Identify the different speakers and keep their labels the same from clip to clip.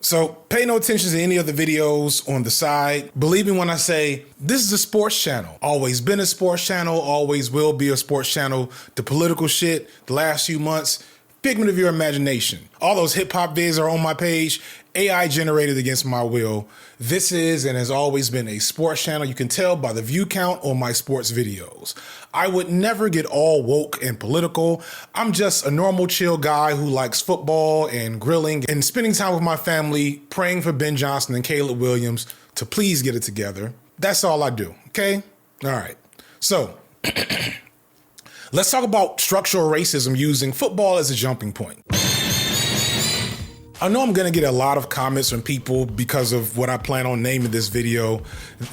Speaker 1: So pay no attention to any of the videos on the side. Believe me when I say this is a sports channel. Always been a sports channel, always will be a sports channel. The political shit, the last few months, figment of your imagination. All those hip hop vids are on my page, AI generated against my will. This is and has always been a sports channel. You can tell by the view count on my sports videos. I would never get all woke and political. I'm just a normal chill guy who likes football and grilling and spending time with my family, praying for Ben Johnson and Caleb Williams to please get it together. That's all I do, okay? All right, so let's talk about structural racism using football as a jumping point. I know I'm gonna get a lot of comments from people because of what I plan on naming this video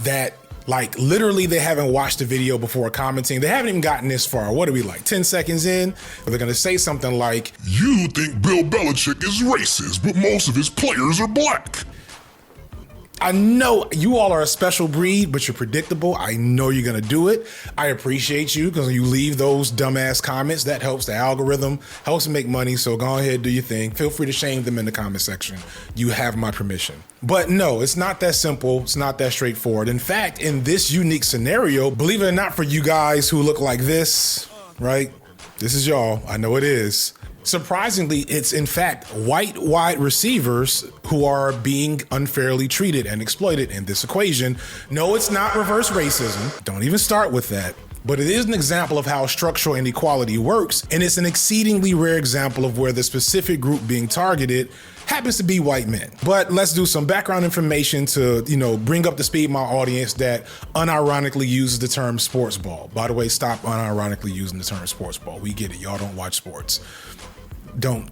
Speaker 1: that like literally they haven't watched the video before commenting. They haven't even gotten this far. What are we like 10 seconds in? They're gonna say something like,
Speaker 2: "You think Bill Belichick is racist, but most of his players are black."
Speaker 1: I know you all are a special breed, but you're predictable. I know you're gonna do it. I appreciate you because you leave those dumbass comments. That helps the algorithm, helps make money. So go ahead, do your thing. Feel free to shame them in the comment section. You have my permission. But no, it's not that simple. It's not that straightforward. In fact, in this unique scenario, believe it or not, for you guys who look like this, right? This is y'all. I know it is. Surprisingly, it's in fact white wide receivers who are being unfairly treated and exploited in this equation. No, it's not reverse racism. Don't even start with that. But it is an example of how structural inequality works, and it's an exceedingly rare example of where the specific group being targeted happens to be white men. But let's do some background information to, bring up to speed my audience that unironically uses the term sports ball. By the way, stop unironically using the term sports ball. We get it. Y'all don't watch sports. Don't,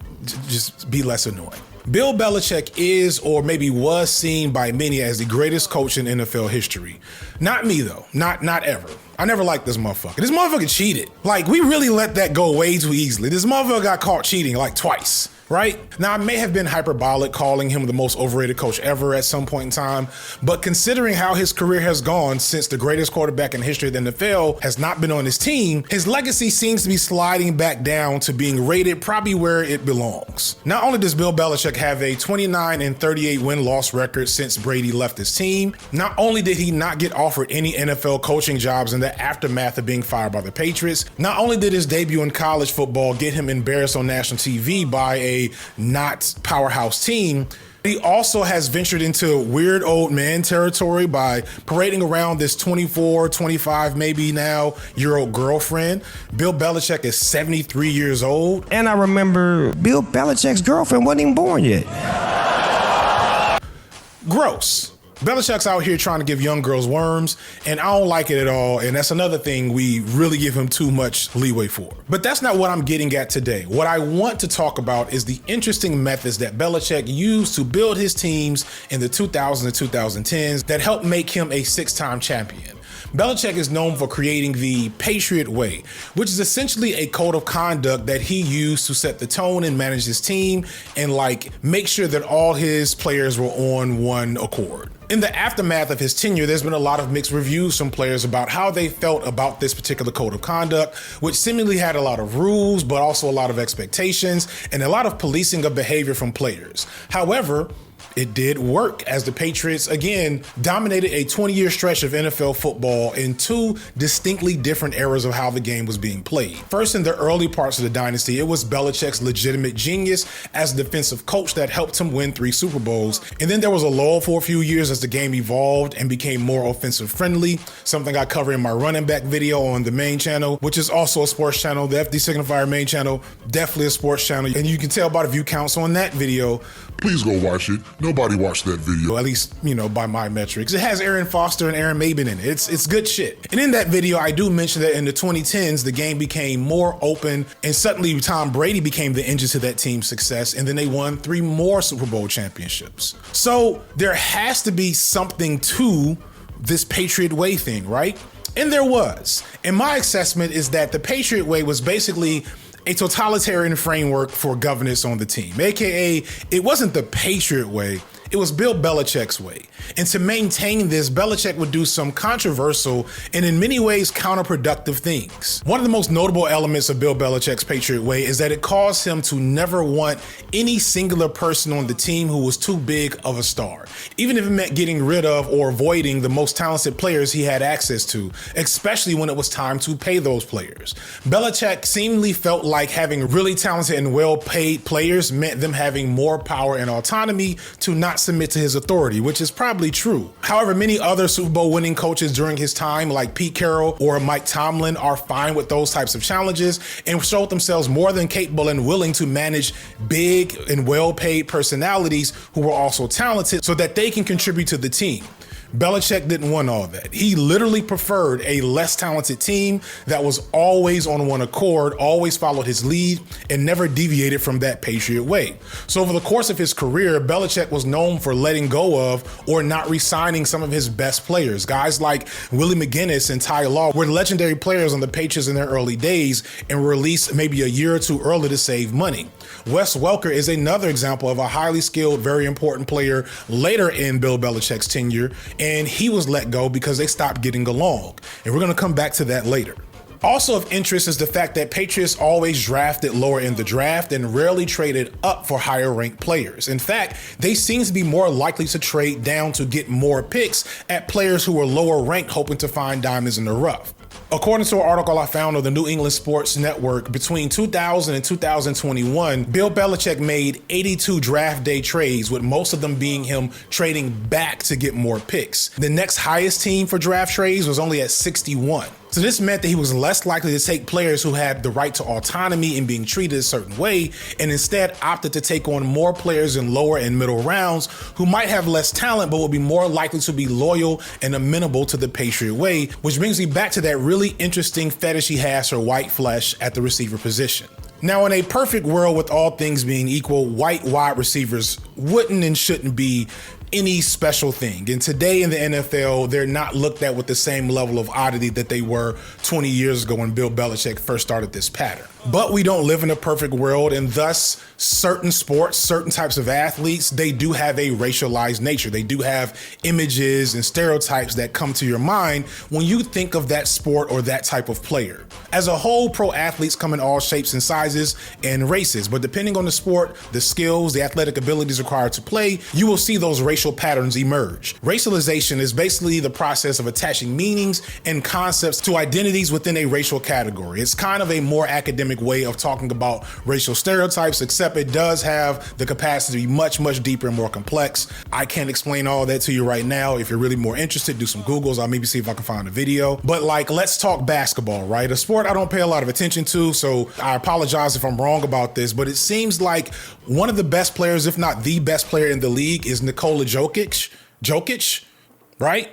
Speaker 1: just be less annoying. Bill Belichick is, or maybe was seen by many as the greatest coach in NFL history. Not me though, not ever. I never liked this motherfucker. This motherfucker cheated. Like, we really let that go way too easily. This motherfucker got caught cheating like twice, right? Now, I may have been hyperbolic calling him the most overrated coach ever at some point in time, but considering how his career has gone since the greatest quarterback in history of the NFL has not been on his team, his legacy seems to be sliding back down to being rated probably where it belongs. Not only does Bill Belichick have a 29-38 win-loss record since Brady left his team, not only did he not get offered any NFL coaching jobs in the aftermath of being fired by the Patriots, not only did his debut in college football get him embarrassed on national TV by a not powerhouse team, he also has ventured into weird old man territory by parading around this 24, 25 maybe now year old girlfriend. Bill Belichick is 73 years old.
Speaker 3: And I remember Bill Belichick's girlfriend wasn't even born yet.
Speaker 1: Gross. Belichick's out here trying to give young girls worms, and I don't like it at all, and that's another thing we really give him too much leeway for. But that's not what I'm getting at today. What I want to talk about is the interesting methods that Belichick used to build his teams in the 2000s and 2010s that helped make him a six-time champion. Belichick is known for creating the Patriot Way, which is essentially a code of conduct that he used to set the tone and manage his team and make sure that all his players were on one accord. In the aftermath of his tenure, there's been a lot of mixed reviews from players about how they felt about this particular code of conduct, which seemingly had a lot of rules, but also a lot of expectations and a lot of policing of behavior from players. However, it did work as the Patriots, again, dominated a 20-year stretch of NFL football in two distinctly different eras of how the game was being played. First, in the early parts of the dynasty, it was Belichick's legitimate genius as a defensive coach that helped him win 3 Super Bowls. And then there was a lull for a few years as the game evolved and became more offensive friendly, something I cover in my running back video on the main channel, which is also a sports channel. The FD Signifier main channel, definitely a sports channel. And you can tell by the view counts on that video.
Speaker 2: Please go watch it. Nobody watched that video.
Speaker 1: At least, by my metrics. It has Aaron Foster and Aaron Maben in it. It's good shit. And in that video, I do mention that in the 2010s, the game became more open and suddenly Tom Brady became the engine to that team's success. And then they won 3 more Super Bowl championships. So there has to be something to this Patriot Way thing, right? And there was. And my assessment is that the Patriot Way was basically a totalitarian framework for governance on the team. AKA, it wasn't the Patriot Way, It was Bill Belichick's way. And to maintain this, Belichick would do some controversial and in many ways counterproductive things. One of the most notable elements of Bill Belichick's Patriot Way is that it caused him to never want any singular person on the team who was too big of a star, even if it meant getting rid of or avoiding the most talented players he had access to, especially when it was time to pay those players. Belichick seemingly felt like having really talented and well-paid players meant them having more power and autonomy to not submit to his authority, which is probably true. However, many other Super Bowl winning coaches during his time, like Pete Carroll or Mike Tomlin, are fine with those types of challenges and showed themselves more than capable and willing to manage big and well-paid personalities who were also talented so that they can contribute to the team. Belichick didn't want all that. He literally preferred a less talented team that was always on one accord, always followed his lead, and never deviated from that Patriot way. So over the course of his career, Belichick was known for letting go of or not re-signing some of his best players. Guys like Willie McGinnis and Ty Law were legendary players on the Patriots in their early days and were released maybe a year or two early to save money. Wes Welker is another example of a highly skilled, very important player later in Bill Belichick's tenure, and he was let go because they stopped getting along. And we're going to come back to that later. Also of interest is the fact that Patriots always drafted lower in the draft and rarely traded up for higher ranked players. In fact, they seem to be more likely to trade down to get more picks at players who were lower ranked, hoping to find diamonds in the rough. According to an article I found on the New England Sports Network, between 2000 and 2021, Bill Belichick made 82 draft day trades, with most of them being him trading back to get more picks. The next highest team for draft trades was only at 61. So this meant that he was less likely to take players who had the right to autonomy and being treated a certain way, and instead opted to take on more players in lower and middle rounds who might have less talent but will be more likely to be loyal and amenable to the Patriot way, which brings me back to that really interesting fetish he has for white flesh at the receiver position. Now, in a perfect world, with all things being equal, white wide receivers wouldn't and shouldn't be any special thing. And today in the NFL, they're not looked at with the same level of oddity that they were 20 years ago when Bill Belichick first started this pattern. But we don't live in a perfect world, and thus certain sports, certain types of athletes, they do have a racialized nature. They do have images and stereotypes that come to your mind when you think of that sport or that type of player. As a whole, pro athletes come in all shapes and sizes and races, but depending on the sport, the skills, the athletic abilities required to play, you will see those racial patterns emerge. Racialization is basically the process of attaching meanings and concepts to identities within a racial category. It's kind of a more academic way of talking about racial stereotypes, except it does have the capacity to be much, much deeper and more complex. I can't explain all that to you right now. If you're really more interested, do some Googles. I'll maybe see if I can find a video. But let's talk basketball, right? A sport I don't pay a lot of attention to, so I apologize if I'm wrong about this, but it seems like one of the best players, if not the best player in the league, is Nikola Jokic, right?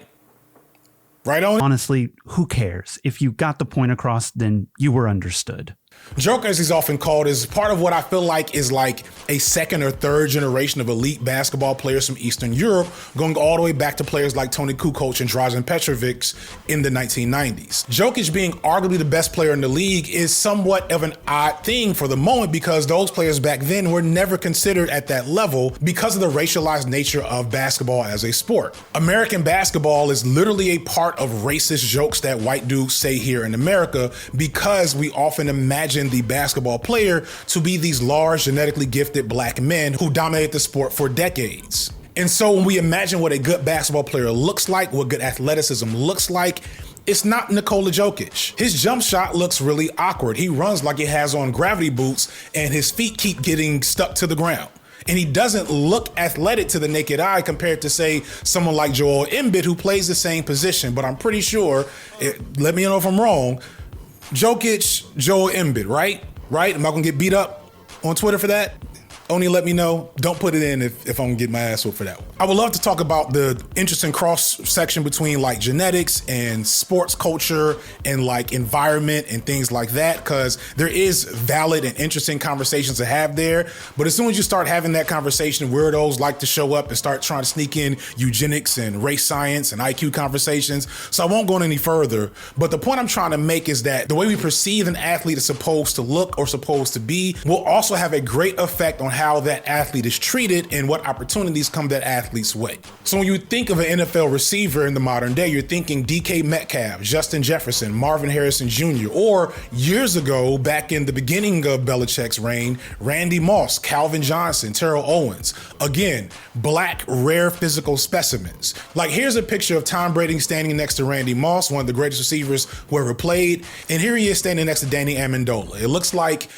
Speaker 1: Right on?
Speaker 4: Honestly, who cares? If you got the point across, then you were understood.
Speaker 1: Joker, as he's often called, is part of what I feel like is like a second or third generation of elite basketball players from Eastern Europe, going all the way back to players like Toni Kukoc and Dražen Petrovic in the 1990s. Jokic being arguably the best player in the league is somewhat of an odd thing for the moment because those players back then were never considered at that level because of the racialized nature of basketball as a sport. American basketball is literally a part of racist jokes that white dudes say here in America because we often imagine the basketball player to be these large, genetically gifted black men who dominated the sport for decades. And so when we imagine what a good basketball player looks like, what good athleticism looks like, it's not Nikola Jokic. His jump shot looks really awkward. He runs like he has on gravity boots and his feet keep getting stuck to the ground. And he doesn't look athletic to the naked eye compared to, say, someone like Joel Embiid, who plays the same position. But I'm pretty sure, let me know if I'm wrong, Jokic, Joel Embiid, right? Am I gonna get beat up on Twitter for that? Only let me know. Don't put it in if I'm gonna get my ass whooped for that one. I would love to talk about the interesting cross section between genetics and sports culture and environment and things like that, because there is valid and interesting conversations to have there. But as soon as you start having that conversation, weirdos like to show up and start trying to sneak in eugenics and race science and IQ conversations. So I won't go any further. But the point I'm trying to make is that the way we perceive an athlete is supposed to look or supposed to be will also have a great effect on how that athlete is treated and what opportunities come that athlete's way. So when you think of an NFL receiver in the modern day, you're thinking DK Metcalf, Justin Jefferson, Marvin Harrison Jr., or years ago, back in the beginning of Belichick's reign, Randy Moss, Calvin Johnson, Terrell Owens. Again, black, rare physical specimens. Like, here's a picture of Tom Brady standing next to Randy Moss, one of the greatest receivers who ever played, and here he is standing next to Danny Amendola. It looks like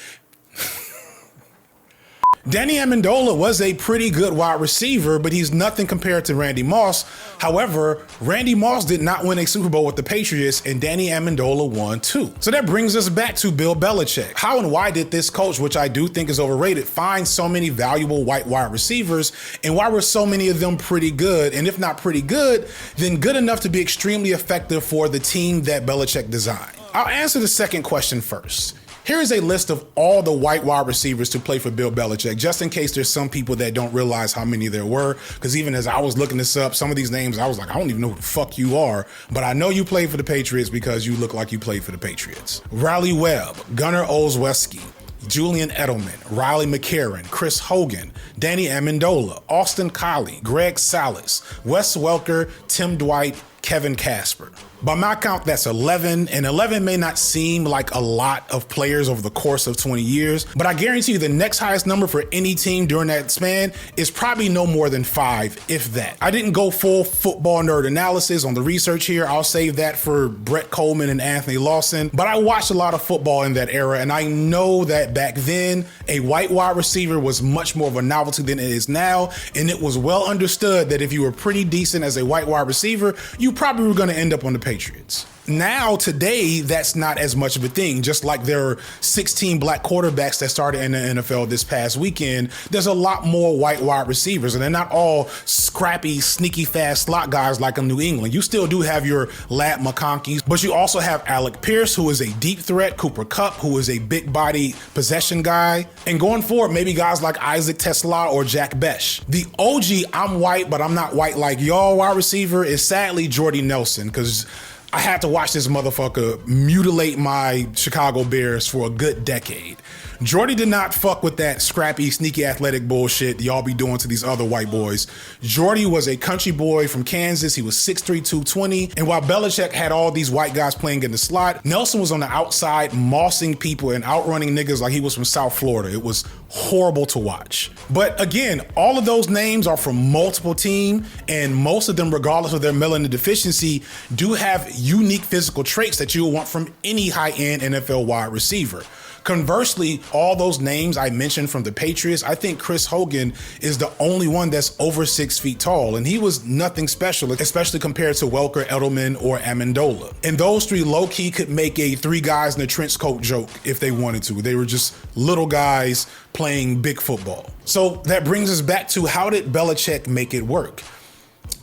Speaker 1: Danny Amendola was a pretty good wide receiver, but he's nothing compared to Randy Moss. However, Randy Moss did not win a Super Bowl with the Patriots, and Danny Amendola won too. So that brings us back to Bill Belichick. How and why did this coach, which I do think is overrated, find so many valuable white wide receivers, and why were so many of them pretty good? And if not pretty good, then good enough to be extremely effective for the team that Belichick designed? I'll answer the second question first. Here is a list of all the white wide receivers to play for Bill Belichick, just in case there's some people that don't realize how many there were. Because even as I was looking this up, some of these names, I was like, I don't even know who the fuck you are. But I know you played for the Patriots because you look like you played for the Patriots. Riley Webb, Gunnar Olszewski, Julian Edelman, Riley McCarron, Chris Hogan, Danny Amendola, Austin Collie, Greg Salas, Wes Welker, Tim Dwight, Kevin Casper. By my count, that's 11, and 11 may not seem like a lot of players over the course of 20 years, but I guarantee you the next highest number for any team during that span is probably no more than 5, if that. I didn't go full football nerd analysis on the research here. I'll save that for Brett Coleman and Anthony Lawson, but I watched a lot of football in that era, and I know that back then, a white wide receiver was much more of a novelty than it is now, and it was well understood that if you were pretty decent as a white wide receiver, you probably were going to end up on the Patriots. Now, today, that's not as much of a thing. Just like there are 16 black quarterbacks that started in the NFL this past weekend, there's a lot more white wide receivers, and they're not all scrappy, sneaky, fast slot guys like in New England. You still do have your Lad McConkeys, but you also have Alec Pierce, who is a deep threat, Cooper Kupp, who is a big body possession guy, and going forward, maybe guys like Isaac Tesla or Jack Besh. The OG, I'm white, but I'm not white like y'all wide receiver is sadly Jordy Nelson, because I had to watch this motherfucker mutilate my Chicago Bears for a good decade. Jordy did not fuck with that scrappy, sneaky athletic bullshit y'all be doing to these other white boys. Jordy was a country boy from Kansas. He was 6'3", 220. And while Belichick had all these white guys playing in the slot, Nelson was on the outside mossing people and outrunning niggas like he was from South Florida. It was horrible to watch. But again, all of those names are from multiple teams, and most of them, regardless of their melanin deficiency, do have unique physical traits that you will want from any high-end NFL wide receiver. Conversely, all those names I mentioned from the Patriots, I think Chris Hogan is the only one that's over 6 feet tall, and he was nothing special, especially compared to Welker, Edelman, or Amendola. And those three low-key could make a 3 guys in a trench coat joke if they wanted to. They were just little guys playing big football. So that brings us back to, how did Belichick make it work?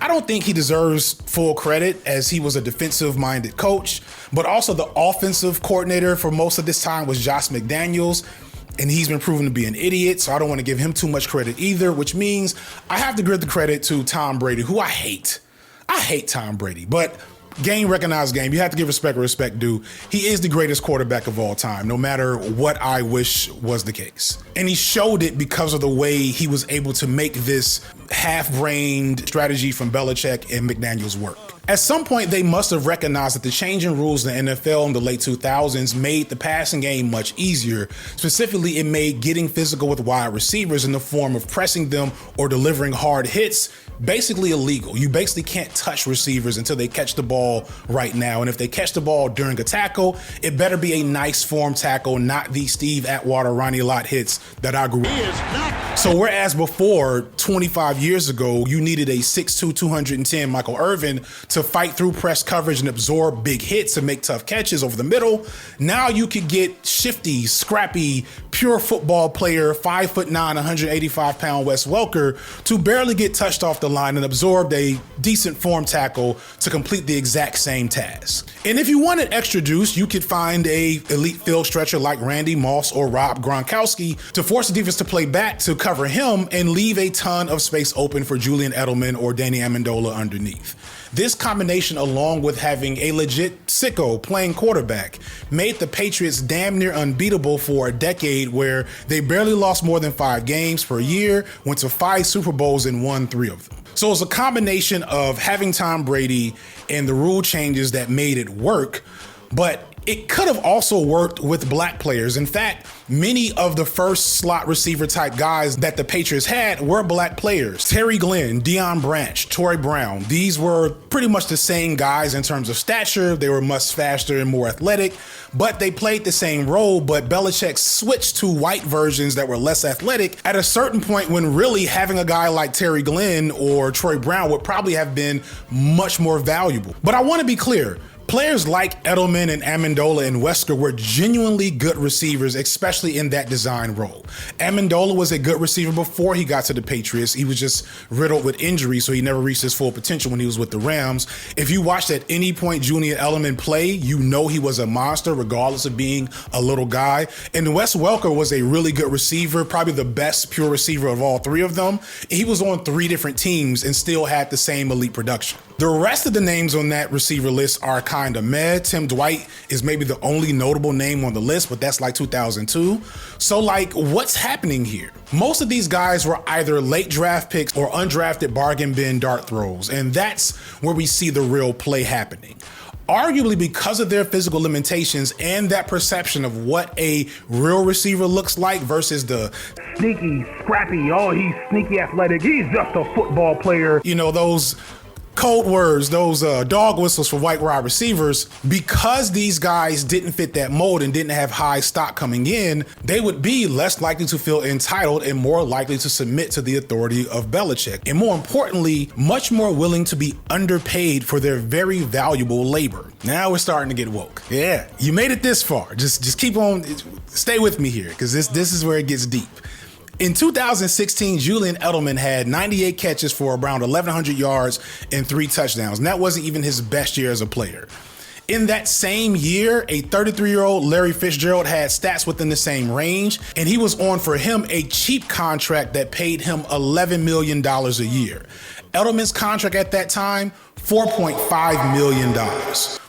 Speaker 1: I don't think he deserves full credit, as he was a defensive-minded coach, but also the offensive coordinator for most of this time was Josh McDaniels, and he's been proven to be an idiot, so I don't want to give him too much credit either, which means I have to give the credit to Tom Brady, who I hate. I hate Tom Brady, but game recognized game. You have to give respect where respect due. He is the greatest quarterback of all time, no matter what I wish was the case. And he showed it because of the way he was able to make this half-brained strategy from Belichick and McDaniels work. At some point, they must have recognized that the changing rules in the NFL in the late 2000s made the passing game much easier. Specifically, it made getting physical with wide receivers in the form of pressing them or delivering hard hits basically illegal. You basically can't touch receivers until they catch the ball right now. And if they catch the ball during a tackle, it better be a nice form tackle, not the Steve Atwater, Ronnie Lott hits that I grew up. So whereas before, 25 years ago, you needed a 6'2", 210 Michael Irvin to fight through press coverage and absorb big hits and make tough catches over the middle, now you could get shifty, scrappy, pure football player, 5'9", 185-pound Wes Welker to barely get touched off the line and absorbed a decent form tackle to complete the exact same task. And if you wanted extra juice, you could find a elite field stretcher like Randy Moss or Rob Gronkowski to force the defense to play back to cover him and leave a ton of space open for Julian Edelman or Danny Amendola underneath. This combination, along with having a legit sicko playing quarterback, made the Patriots damn near unbeatable for a decade where they barely lost more than 5 games per year, went to 5 Super Bowls and won 3 of them. So it's a combination of having Tom Brady and the rule changes that made it work, but it could have also worked with black players. In fact, many of the first slot receiver type guys that the Patriots had were black players. Terry Glenn, Deion Branch, Troy Brown. These were pretty much the same guys in terms of stature. They were much faster and more athletic, but they played the same role. But Belichick switched to white versions that were less athletic at a certain point when really having a guy like Terry Glenn or Troy Brown would probably have been much more valuable. But I want to be clear. Players like Edelman and Amendola and Wesker were genuinely good receivers, especially in that design role. Amendola was a good receiver before he got to the Patriots. He was just riddled with injuries, so he never reached his full potential when he was with the Rams. If you watched at any point Julian Edelman play, you know he was a monster, regardless of being a little guy. And Wes Welker was a really good receiver, probably the best pure receiver of all 3 of them. He was on 3 different teams and still had the same elite production. The rest of the names on that receiver list are kind of meh. Tim Dwight is maybe the only notable name on the list, but that's like 2002. So like, what's happening here? Most of these guys were either late draft picks or undrafted bargain bin dart throws, and that's where we see the real play happening. Arguably because of their physical limitations and that perception of what a real receiver looks like versus the
Speaker 5: sneaky, scrappy, oh, he's sneaky athletic, he's just a football player.
Speaker 1: You know, those code words, those dog whistles for white wide receivers. Because these guys didn't fit that mold and didn't have high stock coming in, they would be less likely to feel entitled and more likely to submit to the authority of Belichick. And more importantly, much more willing to be underpaid for their very valuable labor. Now we're starting to get woke. Yeah, you made it this far. Just keep on, stay with me here, because this is where it gets deep. In 2016, Julian Edelman had 98 catches for around 1,100 yards and 3 touchdowns. And that wasn't even his best year as a player. In that same year, a 33-year-old Larry Fitzgerald had stats within the same range, and he was on for him a cheap contract that paid him $11 million a year. Edelman's contract at that time, $4.5 million.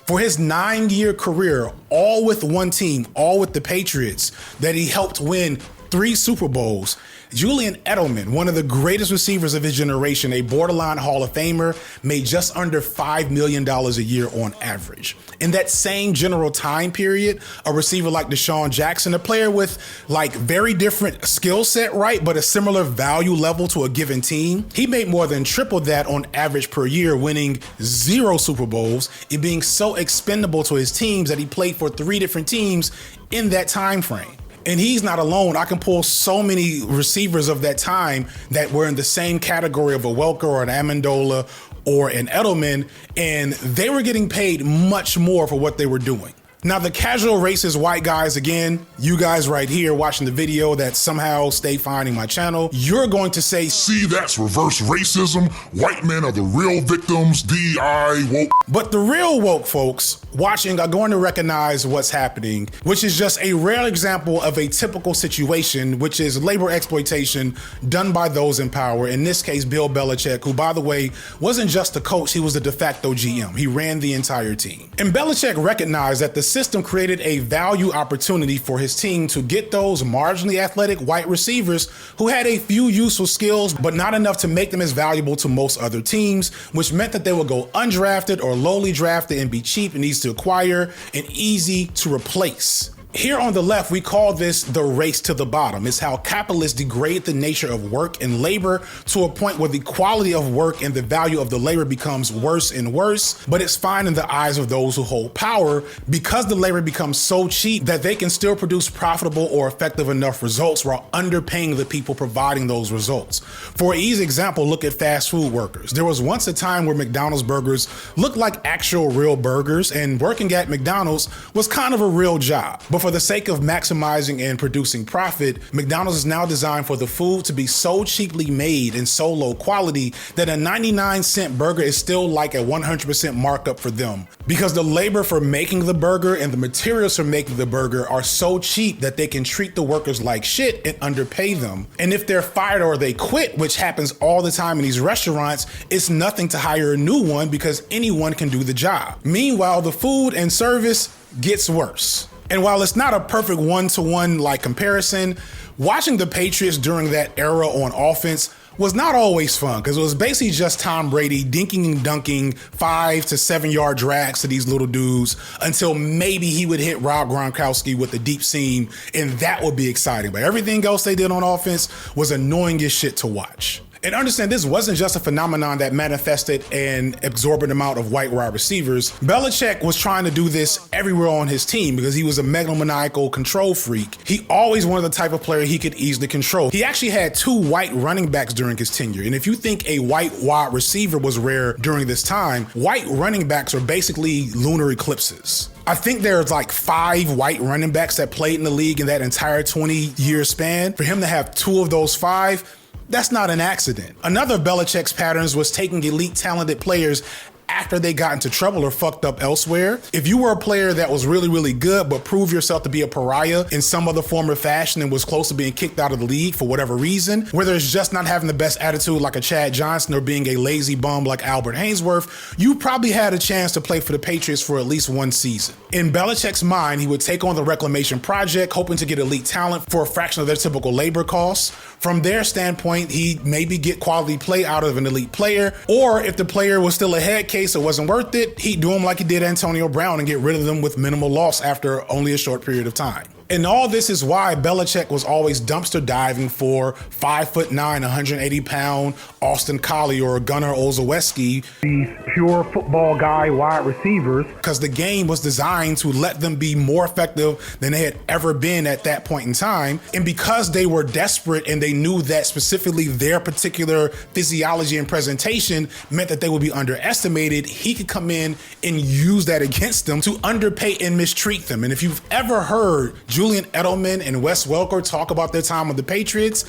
Speaker 1: For his 9-year career, all with one team, all with the Patriots, that he helped win 3 Super Bowls, Julian Edelman, one of the greatest receivers of his generation, a borderline Hall of Famer, made just under $5 million a year on average. In that same general time period, a receiver like Deshaun Jackson, a player with like very different skill set, right, but a similar value level to a given team, he made more than triple that on average per year, winning 0 Super Bowls and being so expendable to his teams that he played for 3 different teams in that time frame. And he's not alone. I can pull so many receivers of that time that were in the same category of a Welker or an Amendola or an Edelman, and they were getting paid much more for what they were doing. Now, the casual racist white guys, again, you guys right here watching the video that somehow stay finding my channel, you're going to say,
Speaker 2: See, that's reverse racism. White men are the real victims. DI woke.
Speaker 1: But the real woke folks watching are going to recognize what's happening, which is just a rare example of a typical situation, which is labor exploitation done by those in power. In this case, Bill Belichick, who, by the way, wasn't just a coach, he was the de facto GM. He ran the entire team. And Belichick recognized that the system created a value opportunity for his team to get those marginally athletic white receivers who had a few useful skills, but not enough to make them as valuable to most other teams, which meant that they would go undrafted or lowly drafted and be cheap and easy to acquire and easy to replace. Here on the left, we call this the race to the bottom. It's how capitalists degrade the nature of work and labor to a point where the quality of work and the value of the labor becomes worse and worse, but it's fine in the eyes of those who hold power because the labor becomes so cheap that they can still produce profitable or effective enough results while underpaying the people providing those results. For an easy example, look at fast food workers. There was once a time where McDonald's burgers looked like actual real burgers, and working at McDonald's was kind of a real job. But for the sake of maximizing and producing profit, McDonald's is now designed for the food to be so cheaply made and so low quality that a 99-cent burger is still like a 100% markup for them. Because the labor for making the burger and the materials for making the burger are so cheap that they can treat the workers like shit and underpay them. And if they're fired or they quit, which happens all the time in these restaurants, it's nothing to hire a new one because anyone can do the job. Meanwhile, the food and service gets worse. And while it's not a perfect one-to-one like comparison, watching the Patriots during that era on offense was not always fun because it was basically just Tom Brady dinking and dunking 5 to 7 yard drags to these little dudes until maybe he would hit Rob Gronkowski with the deep seam, and that would be exciting. But everything else they did on offense was annoying as shit to watch. And understand, this wasn't just a phenomenon that manifested an exorbitant amount of white wide receivers. Belichick was trying to do this everywhere on his team because he was a megalomaniacal control freak. He always wanted the type of player he could easily control. He actually had 2 white running backs during his tenure. And if you think a white wide receiver was rare during this time, white running backs are basically lunar eclipses. I think there's like 5 white running backs that played in the league in that entire 20-year span. For him to have 2 of those 5, that's not an accident. Another of Belichick's patterns was taking elite talented players after they got into trouble or fucked up elsewhere. If you were a player that was really, really good, but proved yourself to be a pariah in some other form or fashion and was close to being kicked out of the league for whatever reason, whether it's just not having the best attitude like a Chad Johnson or being a lazy bum like Albert Hainsworth, you probably had a chance to play for the Patriots for at least 1 season. In Belichick's mind, he would take on the Reclamation Project, hoping to get elite talent for a fraction of their typical labor costs. From their standpoint, he'd maybe get quality play out of an elite player, or if the player was still a head case or wasn't worth it, he'd do him like he did Antonio Brown and get rid of them with minimal loss after only a short period of time. And all this is why Belichick was always dumpster diving for 5'9", 180-pound Austin Collie or Gunnar Olszewski.
Speaker 5: These pure football guy wide receivers.
Speaker 1: Because the game was designed to let them be more effective than they had ever been at that point in time. And because they were desperate and they knew that specifically their particular physiology and presentation meant that they would be underestimated, he could come in and use that against them to underpay and mistreat them. And if you've ever heard Julian Edelman and Wes Welker talk about their time with the Patriots,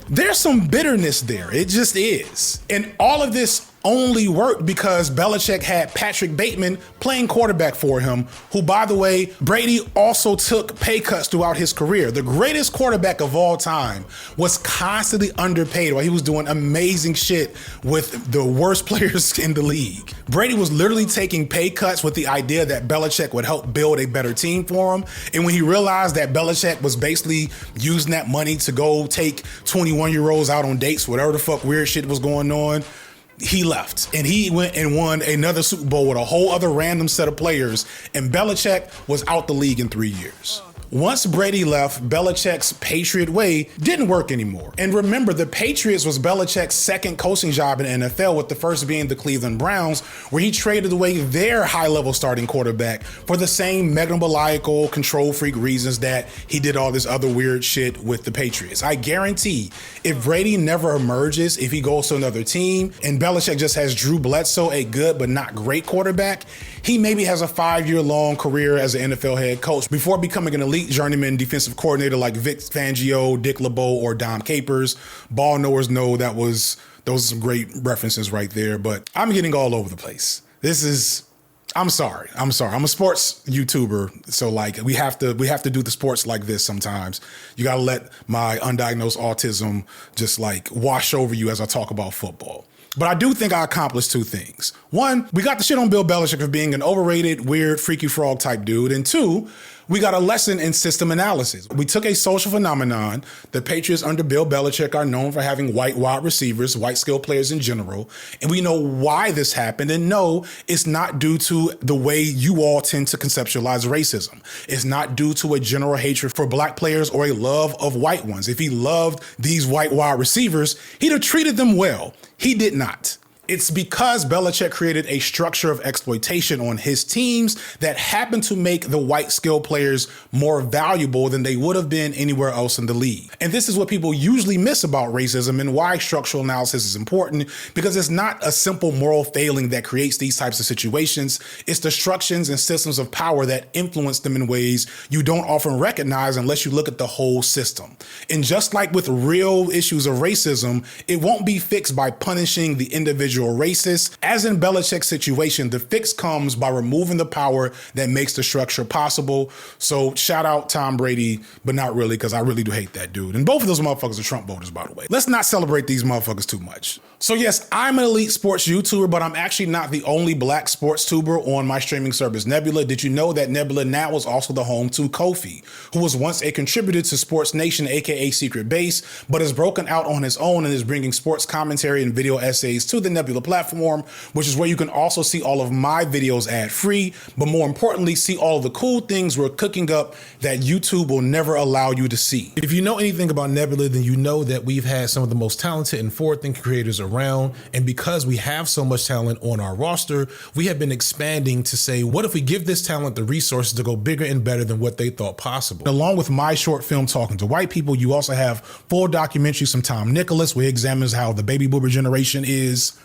Speaker 1: there's some bitterness there. It just is. And all of this only worked because Belichick had Patrick Bateman playing quarterback for him, who, by the way, Brady also took pay cuts throughout his career. The greatest quarterback of all time was constantly underpaid while he was doing amazing shit with the worst players in the league. Brady was literally taking pay cuts with the idea that Belichick would help build a better team for him. And when he realized that Belichick was basically using that money to go take 21-year-olds out on dates, whatever the fuck weird shit was going on, he left, and he went and won another Super Bowl with a whole other random set of players, and Belichick was out the league in 3 years. Once Brady left, Belichick's Patriot Way didn't work anymore. And remember, the Patriots was Belichick's second coaching job in the NFL, with the first being the Cleveland Browns, where he traded away their high-level starting quarterback for the same megalomaniacal control freak reasons that he did all this other weird shit with the Patriots. I guarantee if Brady never emerges, if he goes to another team, and Belichick just has Drew Bledsoe, a good but not great quarterback, he maybe has a 5-year-long career as an NFL head coach before becoming an elite journeyman defensive coordinator like Vic Fangio, Dick LeBeau, or Dom Capers. Ball knowers know those are some great references right there, but I'm getting all over the place. I'm sorry. I'm a sports YouTuber, so like we have to do the sports like this sometimes. You gotta let my undiagnosed autism just like wash over you as I talk about football. But I do think I accomplished 2 things. 1, we got the shit on Bill Belichick for being an overrated, weird, freaky frog type dude. And 2, we got a lesson in system analysis. We took a social phenomenon. The Patriots under Bill Belichick are known for having white wide receivers, white skilled players in general. And we know why this happened. And no, it's not due to the way you all tend to conceptualize racism. It's not due to a general hatred for black players or a love of white ones. If he loved these white wide receivers, he'd have treated them well. He did not. It's because Belichick created a structure of exploitation on his teams that happened to make the white skill players more valuable than they would have been anywhere else in the league. And this is what people usually miss about racism and why structural analysis is important, because it's not a simple moral failing that creates these types of situations. It's the structures and systems of power that influence them in ways you don't often recognize unless you look at the whole system. And just like with real issues of racism, it won't be fixed by punishing the individual racist. As in Belichick's situation, the fix comes by removing the power that makes the structure possible. So shout out Tom Brady, but not really, because I really do hate that dude. And both of those motherfuckers are Trump voters, by the way. Let's not celebrate these motherfuckers too much. So yes, I'm an elite sports YouTuber, but I'm actually not the only black sports tuber on my streaming service Nebula. Did you know that Nebula now is also the home to Kofi, who was once a contributor to Sports Nation, aka Secret Base, but has broken out on his own and is bringing sports commentary and video essays to the Nebula platform, which is where you can also see all of my videos ad-free, but more importantly, see all of the cool things we're cooking up that YouTube will never allow you to see.
Speaker 6: If you know anything about Nebula, then you know that we've had some of the most talented and forward-thinking creators around. And because we have so much talent on our roster, we have been expanding to say, what if we give this talent the resources to go bigger and better than what they thought possible?
Speaker 1: Along with my short film Talking to White People, you also have full documentaries from Tom Nicholas, where he examines how the baby boomer generation is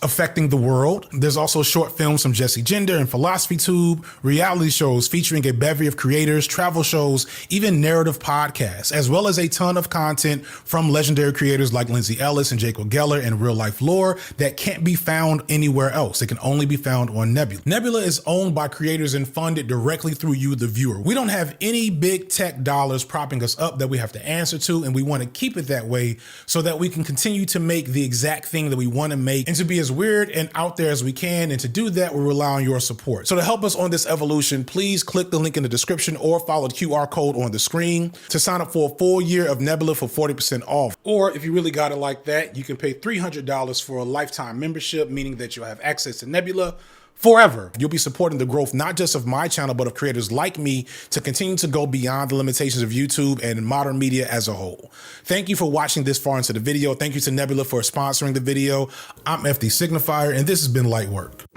Speaker 1: affecting the world. There's also short films from Jesse Gender and Philosophy Tube, reality shows featuring a bevy of creators, travel shows, even narrative podcasts, as well as a ton of content from legendary creators like Lindsay Ellis and Jacob Geller and real life lore that can't be found anywhere else. It can only be found on Nebula. Nebula is owned by creators and funded directly through you, the viewer. We don't have any big tech dollars propping us up that we have to answer to, and we want to keep it that way so that we can continue to make the exact thing that we want to make and to be as weird and out there as we can. And to do that, we rely on your support. So to help us on this evolution, please click the link in the description or follow the QR code on the screen to sign up for a full year of Nebula for 40% off. Or if you really got it like that, you can pay $300 for a lifetime membership, meaning that you'll have access to Nebula forever. You'll be supporting the growth, not just of my channel, but of creators like me to continue to go beyond the limitations of YouTube and modern media as a whole. Thank you for watching this far into the video. Thank you to Nebula for sponsoring the video. I'm FD Signifier, and this has been Light Work.